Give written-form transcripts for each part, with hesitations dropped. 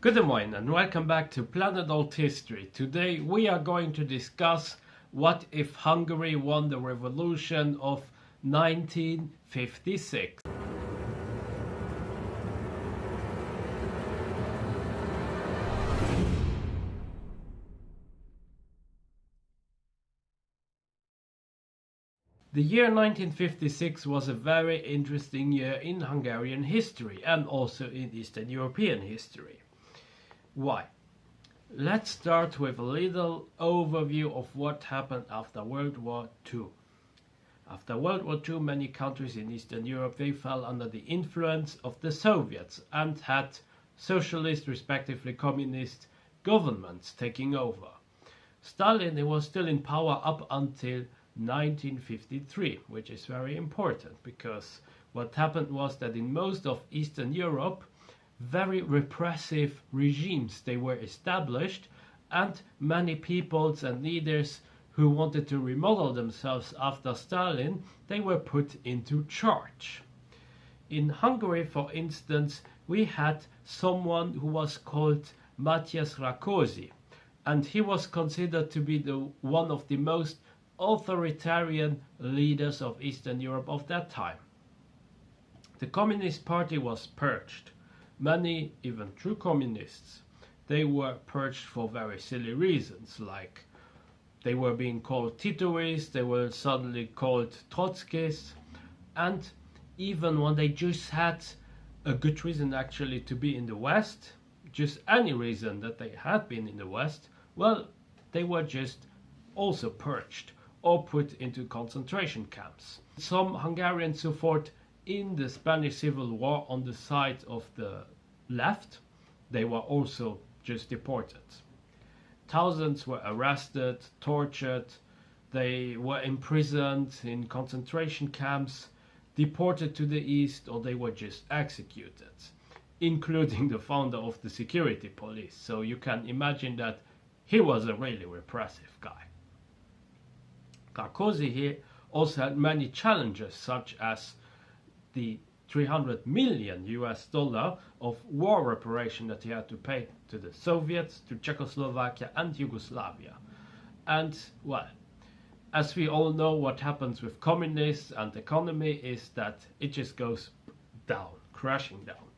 Good morning and welcome back to Planet Althistory. Today we are going to discuss what if Hungary won the revolution of 1956. The year 1956 was a very interesting year in Hungarian history and also in Eastern European history. Why? Let's start with a little overview of what happened after World War II. After World War II, many countries in Eastern Europe, they fell under the influence of the Soviets and had socialist, respectively communist governments taking over. Stalin, he was still in power up until 1953, which is very important because what happened was that in most of Eastern Europe, very repressive regimes they were established, and many peoples and leaders who wanted to remodel themselves after Stalin, they were put into charge. In Hungary, for instance, we had someone who was called Matthias Rákosi, and he was considered to be one of the most authoritarian leaders of Eastern Europe of that time. The Communist Party was purged. Many, even true communists, they were purged for very silly reasons, like they were being called Titoists, they were suddenly called Trotskyists, and even when they just had a good reason actually to be in the West, just any reason that they had been in the West, well, they were just also purged or put into concentration camps. Some Hungarians who fought in the Spanish Civil War on the side of the left, they were also just deported. Thousands were arrested, tortured, they were imprisoned in concentration camps, deported to the east, or they were just executed, including the founder of the security police. So you can imagine that he was a really repressive guy. Rákosi here also had many challenges, such as the $300 million of war reparation that he had to pay to the Soviets, to Czechoslovakia and Yugoslavia. And, well, as we all know, what happens with communists and economy is that it just goes down, crashing down.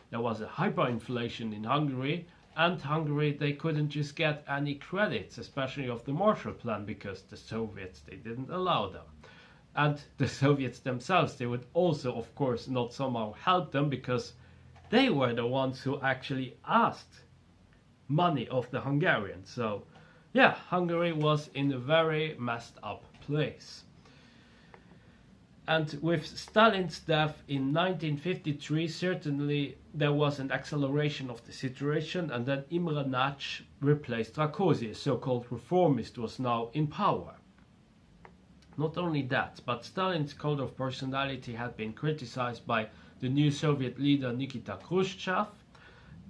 There was a hyperinflation in Hungary, and Hungary, they couldn't just get any credits, especially of the Marshall Plan, because the Soviets, they didn't allow them. And the Soviets themselves, they would also, of course, not somehow help them, because they were the ones who actually asked money of the Hungarians. So, yeah, Hungary was in a very messed up place. And with Stalin's death in 1953, certainly there was an acceleration of the situation, and then Imre Nagy replaced Rákosi, a so-called reformist, was now in power. Not only that, but Stalin's code of personality had been criticized by the new Soviet leader Nikita Khrushchev,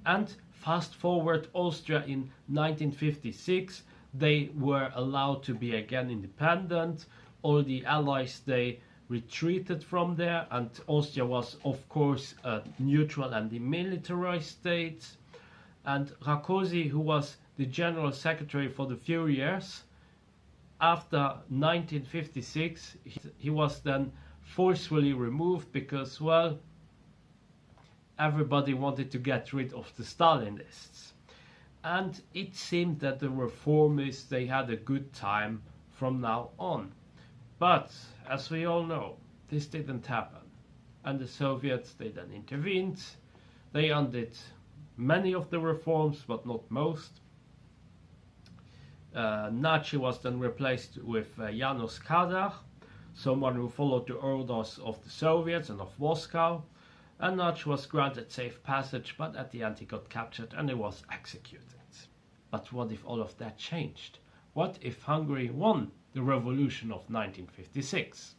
and fast forward Austria in 1956, they were allowed to be again independent. All the allies, they retreated from there, and Austria was of course a neutral and demilitarized state. And Rákosi, who was the general secretary for the few years after 1956, he was then forcefully removed because, well, everybody wanted to get rid of the Stalinists. And it seemed that the reformists, they had a good time from now on. But, as we all know, this didn't happen. And the Soviets, they then intervened. They undid many of the reforms, but not most. Nagy was then replaced with János Kádár, someone who followed the orders of the Soviets and of Moscow. And Nagy was granted safe passage, but at the end he got captured and he was executed. But what if all of that changed? What if Hungary won the revolution of 1956?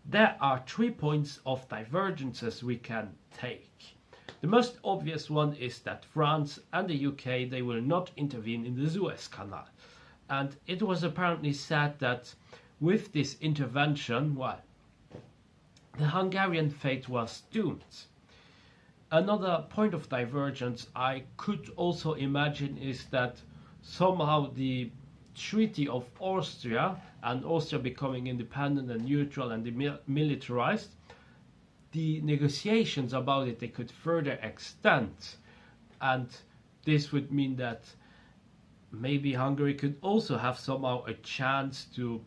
There are 3 points of divergences we can take. The most obvious one is that France and the UK, they will not intervene in the Suez Canal. And it was apparently said that with this intervention, well, the Hungarian fate was doomed. Another point of divergence I could also imagine is that somehow the Treaty of Austria, and Austria becoming independent and neutral and demilitarized, the negotiations about it, they could further extend, and this would mean that maybe Hungary could also have somehow a chance to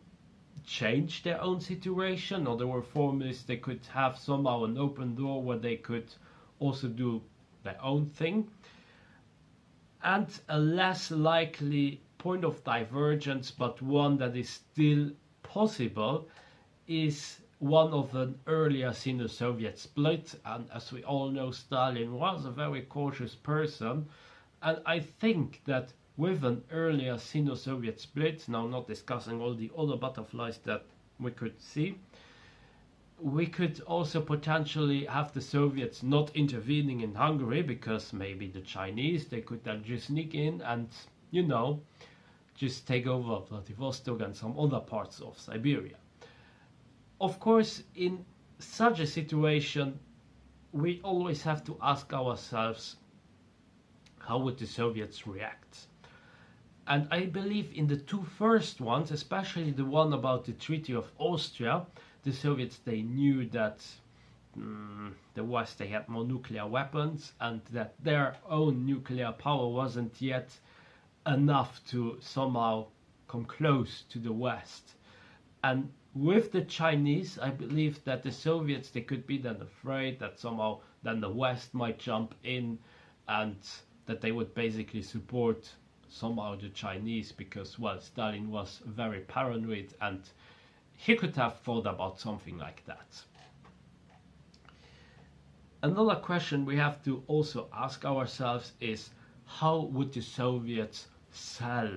change their own situation, or the reformists, they could have somehow an open door where they could also do their own thing. And a less likely point of divergence, but one that is still possible, is one of an earlier Sino-Soviet split. And as we all know, Stalin was a very cautious person, and I think that with an earlier Sino-Soviet split, now not discussing all the other butterflies that we could see, we could also potentially have the Soviets not intervening in Hungary, because maybe the Chinese, they could then just sneak in and, you know, just take over Vladivostok and some other parts of Siberia. Of course, in such a situation, we always have to ask ourselves, how would the Soviets react? And I believe in the two first ones, especially the one about the Treaty of Austria, the Soviets, they knew that the West, they had more nuclear weapons, and that their own nuclear power wasn't yet enough to somehow come close to the West. And with the Chinese, I believe that the Soviets, they could be then afraid that somehow then the West might jump in, and that they would basically support somehow the Chinese, because, well, Stalin was very paranoid and he could have thought about something like that. Another question we have to also ask ourselves is, how would the Soviets sell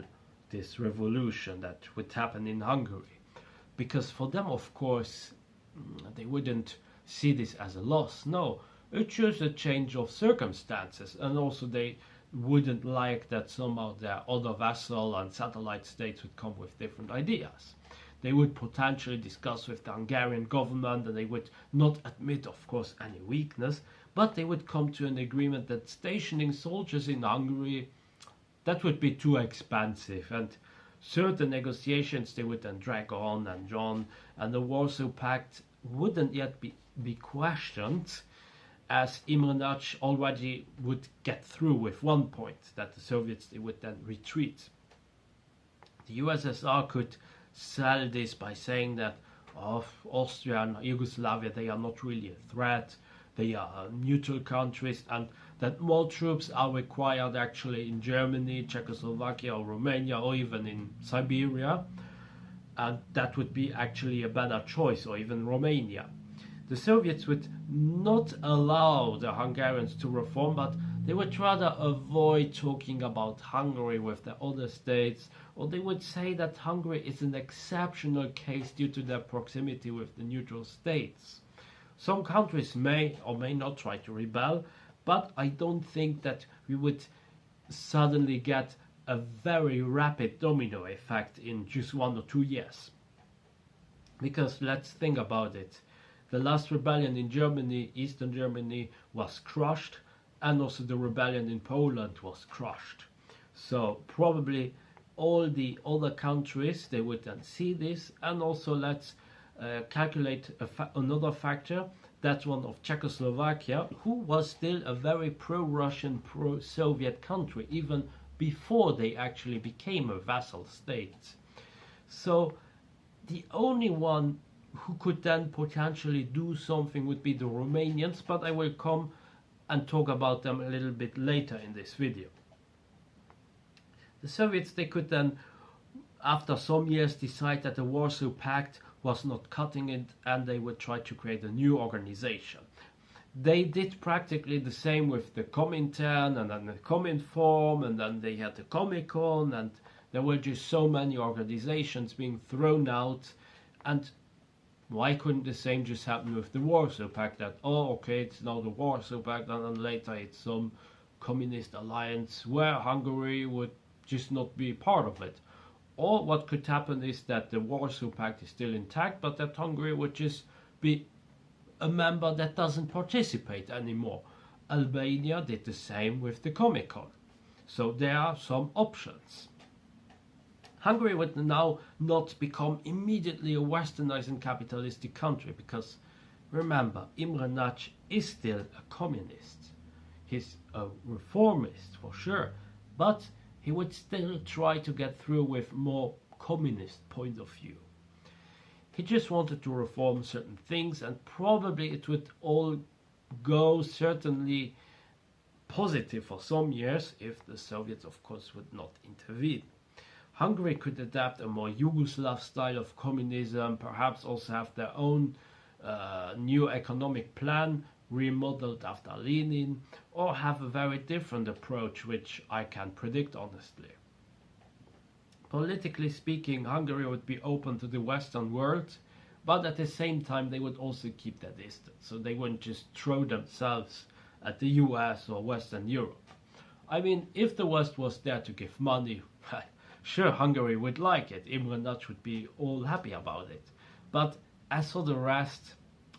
this revolution that would happen in Hungary? Because for them, of course, they wouldn't see this as a loss. No, it's just a change of circumstances, and also they wouldn't like that somehow their other vassal and satellite states would come with different ideas. They would potentially discuss with the Hungarian government, and they would not admit, of course, any weakness, but they would come to an agreement that stationing soldiers in Hungary, that would be too expensive, and certain negotiations they would then drag on, and the Warsaw Pact wouldn't yet be questioned, as Imre Nagy already would get through with one point, that the Soviets, they would then retreat. The USSR could sell this by saying that Austria and Yugoslavia, they are not really a threat, they are neutral countries, and that more troops are required actually in Germany, Czechoslovakia, or Romania, or even in Siberia, and that would be actually a better choice, or even Romania. The Soviets would not allow the Hungarians to reform, but they would rather avoid talking about Hungary with the other states, or they would say that Hungary is an exceptional case due to their proximity with the neutral states. Some countries may or may not try to rebel, but I don't think that we would suddenly get a very rapid domino effect in just 1 or 2 years. Because let's think about it. The last rebellion in Germany, Eastern Germany, was crushed, and also the rebellion in Poland was crushed. So probably all the other countries, they would then see this. And also let's calculate another factor, that one of Czechoslovakia, who was still a very pro-Russian, pro-Soviet country, even before they actually became a vassal state. So the only one who could then potentially do something would be the Romanians, but I will come and talk about them a little bit later in this video. The Soviets, they could then, after some years, decide that the Warsaw Pact was not cutting it, and they would try to create a new organization. They did practically the same with the Comintern, and then the Cominform, and then they had the Comecon, and there were just so many organizations being thrown out. And why couldn't the same just happen with the Warsaw Pact, that, oh, okay, it's now the Warsaw Pact, and then later it's some communist alliance where Hungary would just not be part of it? Or what could happen is that the Warsaw Pact is still intact, but that Hungary would just be a member that doesn't participate anymore. Albania did the same with the Comecon. So there are some options. Hungary would now not become immediately a westernized and capitalistic country because, remember, Imre Nagy is still a communist. He's a reformist for sure, but he would still try to get through with more communist point of view. He just wanted to reform certain things, and probably it would all go certainly positive for some years if the Soviets, of course, would not intervene. Hungary could adapt a more Yugoslav style of communism, perhaps also have their own new economic plan remodeled after Lenin, or have a very different approach, which I can't predict honestly. Politically speaking, Hungary would be open to the Western world, but at the same time they would also keep their distance, so they wouldn't just throw themselves at the US or Western Europe. I mean, if the West was there to give money, sure, Hungary would like it, Imre Nagy would be all happy about it. But as for the rest,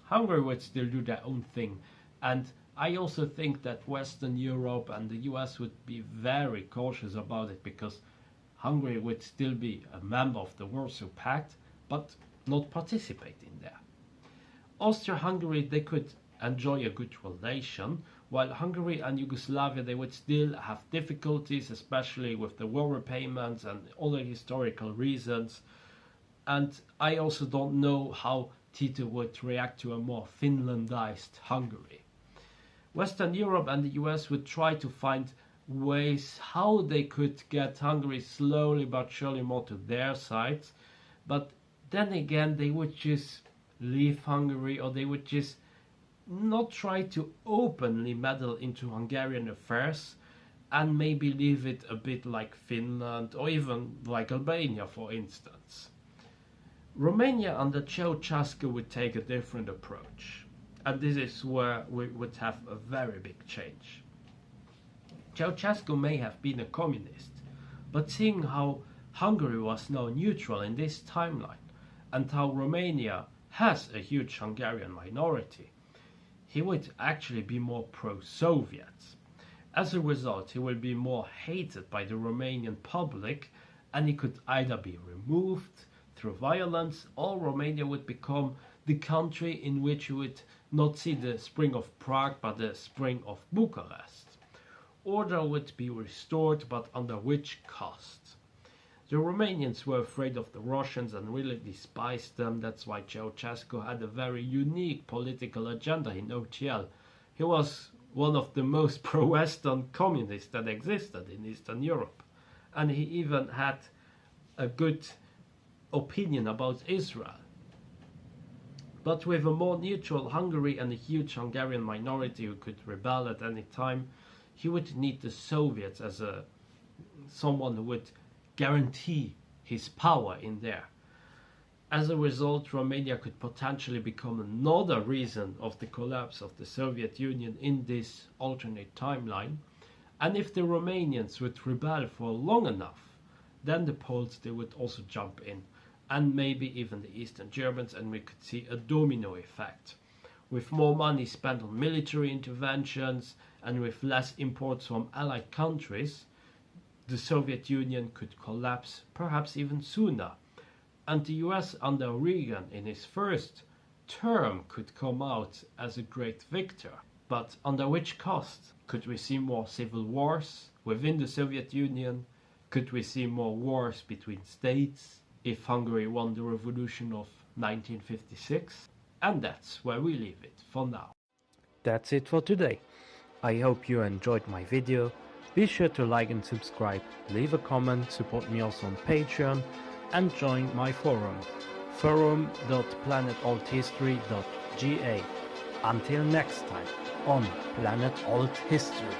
Hungary would still do their own thing, and I also think that Western Europe and the US would be very cautious about it, because Hungary would still be a member of the Warsaw Pact, but not participate in there. Austria-Hungary, they could enjoy a good relation, while Hungary and Yugoslavia, they would still have difficulties, especially with the war repayments and other historical reasons. And I also don't know how Tito would react to a more Finlandized Hungary. Western Europe and the US would try to find ways how they could get Hungary slowly but surely more to their side, but then again they would just leave Hungary, or they would just not try to openly meddle into Hungarian affairs, and maybe leave it a bit like Finland or even like Albania, for instance. Romania under Ceausescu would take a different approach, and this is where we would have a very big change. Ceausescu may have been a communist, but seeing how Hungary was now neutral in this timeline, and how Romania has a huge Hungarian minority, he would actually be more pro-Soviet. As a result, he will be more hated by the Romanian public, and he could either be removed through violence, or Romania would become the country in which you would not see the Spring of Prague but the Spring of Bucharest. Order would be restored, but under which cost? The Romanians were afraid of the Russians and really despised them. That's why Ceausescu had a very unique political agenda in OTL. He was one of the most pro-Western communists that existed in Eastern Europe, and he even had a good opinion about Israel. But with a more neutral Hungary and a huge Hungarian minority who could rebel at any time, he would need the Soviets as someone who would guarantee his power in there. As a result, Romania could potentially become another reason of the collapse of the Soviet Union in this alternate timeline. And if the Romanians would rebel for long enough, then the Poles, they would also jump in, and maybe even the Eastern Germans, and we could see a domino effect. With more money spent on military interventions and with less imports from allied countries, the Soviet Union could collapse perhaps even sooner. And the US under Reagan in his first term could come out as a great victor. But under which cost? Could we see more civil wars within the Soviet Union? Could we see more wars between states if Hungary won the revolution of 1956? And that's where we leave it for now. That's it for today. I hope you enjoyed my video. Be sure to like and subscribe, leave a comment, support me also on Patreon, and join my forum, forum.planetalthistory.ga. Until next time on Planet Alt History.